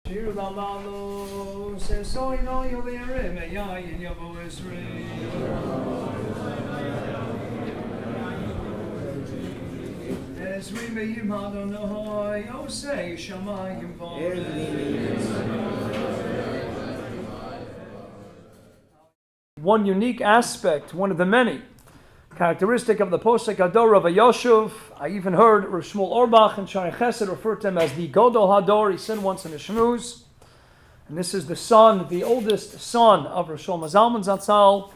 Shir Lamalo says so you know you'll be a rim and Yavo is as we may him I don't know you say Shamayim One unique aspect, one of the many characteristic of the Posek Hador Rav Yosef. I even heard Rav Shmuel Orbach and Shari Chesed refer to him as the Godol Hador. He said once in the Shmuz. And this is the son, the oldest son of Rav Shlomo Zalman Zatzal.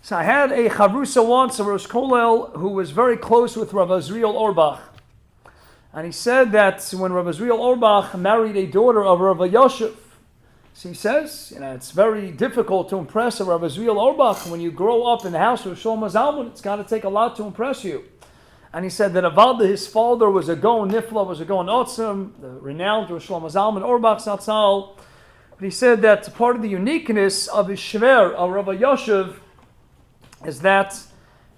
So I had a Chavrusa once, a Rosh Kollel, who was very close with Rav Azriel Orbach. And he said that when Rav Azriel Orbach married a daughter of Rav Yosef, so he says, it's very difficult to impress a Rav Azriel Orbach. When you grow up in the house of Shlomo Zalman, it's got to take a lot to impress you. And he said that Avalda, his father, was a Gaon Nifla, was a Gaon Otzim, the renowned Shlomo Zalman Orbach Zatzal. But he said that part of the uniqueness of his Shver, of Rav Yosef, is that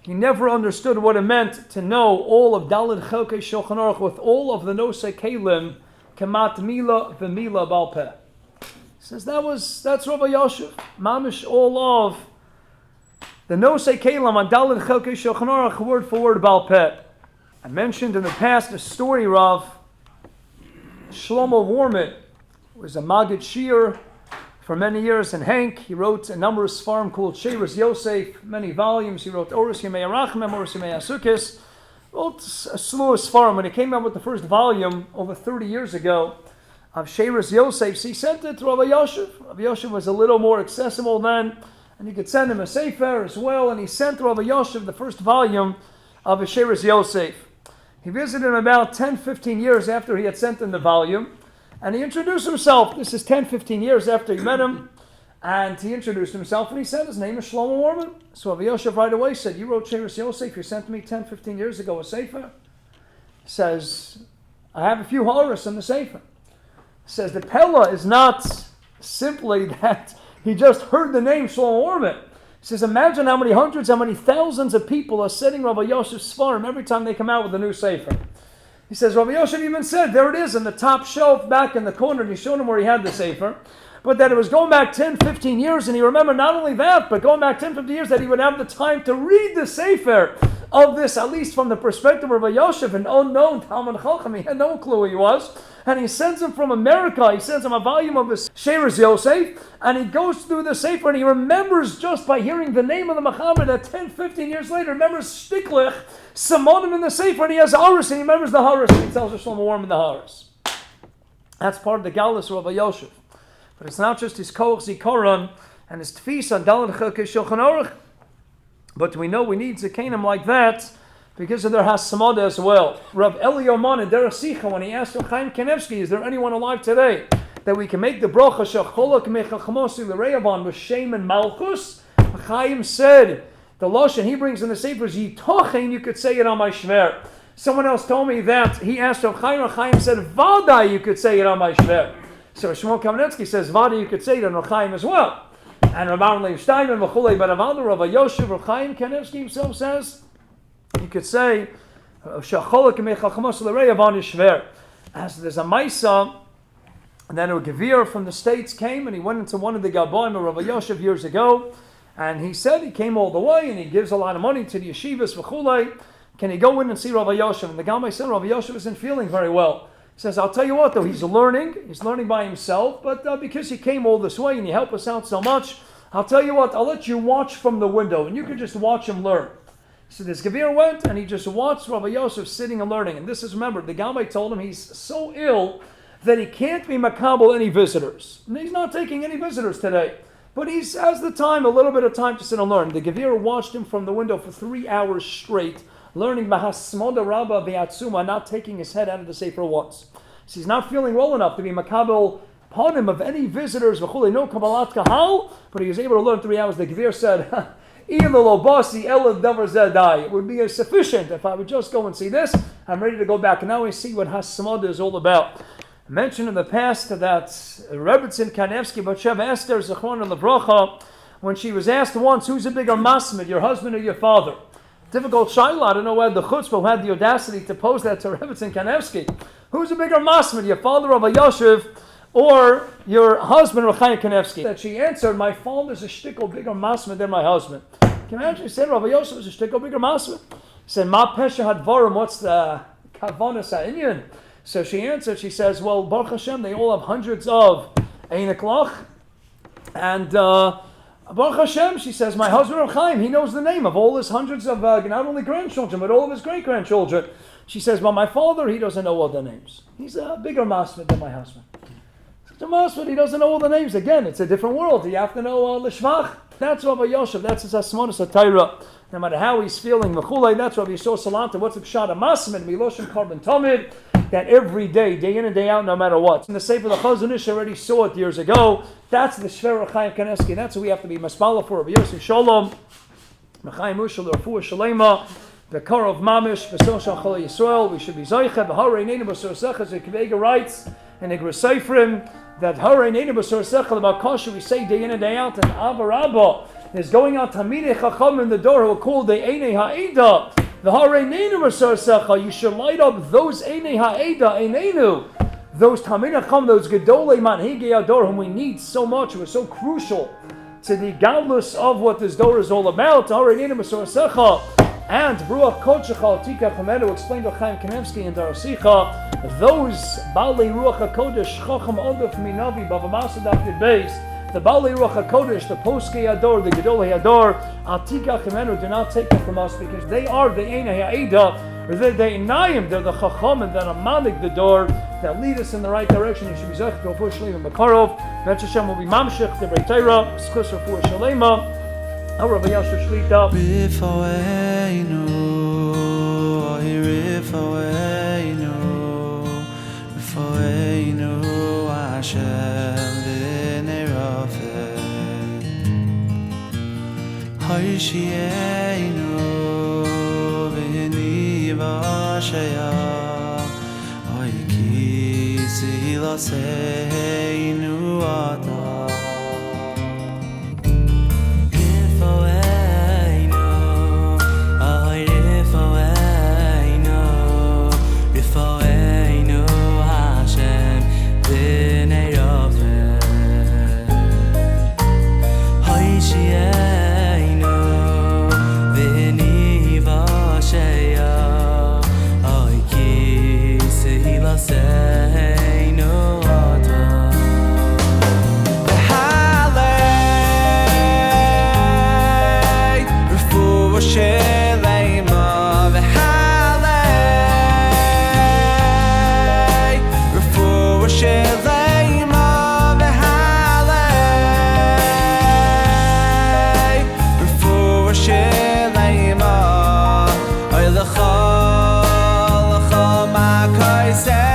he never understood what it meant to know all of Daled Chelkei Shulchan Aruch with all of the Nosei Kelim, Kemat Mila V'Mila Bal Peh. He says that's Rabbi Yosef, mamish all of the Nosei Kelim on Daled Chelkei Shulchan Aruch, word for word Bal Peh. I mentioned in the past a story of Shlomo Warman, who was a Maggid Shir for many years in Henk. He wrote a number of Sfarim called Sheiros Yosef, many volumes. He wrote Oros Yemei Arachmem, Oros Yemei Asukis, wrote a slew of Sfarim. When he came out with the first volume over 30 years ago of Sheiros Yosef, he sent it to Rabbi Yosef. Rabbi Yosef was a little more accessible then, and you could send him a Sefer as well, and he sent to Rabbi Yosef the first volume of Sheiros Yosef. He visited him about 10-15 years after he had sent him the volume, and he introduced himself. This is 10-15 years after he met him, and he introduced himself, and he said his name is Shlomo Warman. So Rabbi Yosef right away said, you wrote Sheiros Yosef, you sent me 10-15 years ago a Sefer. He says, I have a few horrors in the Sefer. He says, the Pella is not simply that he just heard the name Shlomo Warman. He says, imagine how many hundreds, how many thousands of people are sitting Rabbi Yosef's Sfarim every time they come out with a new Sefer. He says, Rabbi Yosef even said, there it is in the top shelf back in the corner, and he showed him where he had the Sefer, but that it was going back 10-15 years, and he remembered not only that, but going back 10-15 years, that he would have the time to read the Sefer of this, at least from the perspective of Rabbi Yosef, an unknown Talmud Chacham. He had no clue who he was, and he sends him from America. He sends him a volume of his Sheiros Yosef, and he goes through the Sefer, and he remembers just by hearing the name of the Mechaber that 10-15 years later, remembers Shtiklich, Simonim in the Sefer, and he has Haris, and he remembers the Haris, and he tells Shlomo Warman the Haris. That's part of the Galus of Rabbi Yosef. But it's not just his Koach Zikaron and his Tfis on Daled Chelkei Shulchan Aruch, but we know we need Zikanim like that because of their Hasamada as well. Rav Eli Oman in Derech Sicha, when he asked Chaim Kanevsky, is there anyone alive today that we can make the bracha Shacholak Mechachmosi L'Reyavan with Shem and Malchus? Chaim said, the Lashon he brings in the Sefer is Yitochen, you could say it on my Shver. Someone else told me that he asked Rav Chaim said, Vada, you could say it on my Shver. So Shmuel Kamenetsky says, Vada, you could say it on Rav Chaim as well. And Rav Aaron Leib Steinman, V'chulei, but Rav Yosef, Rav Chaim Kanevsky himself says, you could say, Shacholak Mechachmos L'Reyavan Shver. As there's a Maisa, and then a Gevir from the States came, and he went into one of the Gaboim of Rav Yosef years ago, and he said he came all the way, and he gives a lot of money to the yeshivas, V'chulei. Can he go in and see Rav Yosef? And the Gamai said, Rav Yosef isn't feeling very well. He says, I'll tell you what though, he's learning by himself, but because he came all this way and you help us out so much, I'll tell you what, I'll let you watch from the window, and you can just watch him learn. So this Gevir went, and he just watched Rav Yosef sitting and learning. And this is, remember, the Gamai told him he's so ill that he can't be makabel any visitors. And he's not taking any visitors today. But he has the time, a little bit of time to sit and learn. The Gevir watched him from the window for 3 hours straight, learning Bahasmoda Rabba Be'atzuma, not taking his head out of the Sefer once. So he's not feeling well enough to be makabel upon him of any visitors, no Kabbalat Kahal, but he was able to learn 3 hours. The Gevir said, it would be sufficient if I would just go and see this. I'm ready to go back. And now we see what Hasamada is all about. I mentioned in the past that Rebbetzin Kanevsky, Batsheva Esther, Zechron Levrocha, when she was asked once, who's a bigger masmid, your husband or your father? Difficult shaila. I don't know who had the chutzpah, who had the audacity to pose that to Rebbetzin Kanevsky. Who's a bigger masmid, your father Rav Yosef or your husband, Rav Chaim Kanevsky? That she answered, my father's a shtickle bigger masma than my husband. Can you imagine? She said, Rabbi Yosef is a shtickle bigger masma. He said, Ma pesha hadvarim, what's the kavanas ha'inyan? So she answered, she says, well, Baruch Hashem, they all have hundreds of einik lach. And Baruch Hashem, she says, my husband Rav Chaim, he knows the name of all his hundreds of not only grandchildren, but all of his great-grandchildren. She says, well, my father, he doesn't know all the names. He's a bigger masmid than my husband. Such a masmid, he doesn't know all the names. Again, it's a different world. You have to know l'shvach. That's Rabbi Yosef. That's his asmonis atayra. No matter how he's feeling, that's Rabbi Yosef Shalom. What's the pshat? A masmid, miloshin karban tamid. That every day in and day out, no matter what. In the Sefer the Chazon Ish already saw it years ago. That's the Shver Chaim Kanevsky. That's what we have to be maspala for. Rabbi Yosef Shalom, Mechayim Ushal, Refuah Shalema, the Kar of Mamish, Besol Shal Chol Yisrael. We should be Zaycha, B'harei Neinu B'sor Secha, as the Kivega writes, and the Gresayfrim, that Harei Neinu B'sor Secha, the Makasha, we say day in and day out, and Abba Rabba is going out Tamidei Chacham in the door who are called the Einei Ha'eda. The Harei Neinu B'sor Secha, you should light up those Einei Ha'eda, Eineinu, those Tamidei Chacham, those Gedolei Manhigei Ador, whom we need so much, who are so crucial to the godless of what this door is all about. Harei Neinu B'sor Secha, and Ruach Kodesh Tika Chamenu explained to Chaim Kanevsky and Darasicha, those Balei Ruach HaKodesh, Chacham Odef Minavi, Bavamasa Dafid Beis, the Balei Ruach HaKodesh, the Poskei Ador, the Gedolei Ador, Atika Chamenu, do not take it from us, because they are the Einei Ha'eda, or they're the Einayim, they're the Chacham, and they're Amadik, the door, that lead us in the right direction. You should be Zech, Go Fuh Shleim, and Makarov, Vetch Hashem will be Mamshech, the Breitera, Skos Refuah Shalema, Rav Yosef Shlita. Rifoeinu, Hashem v'nei Rafeh. Hoishienu v'ni v'ashaya. Oiki zilaseinu ata. Say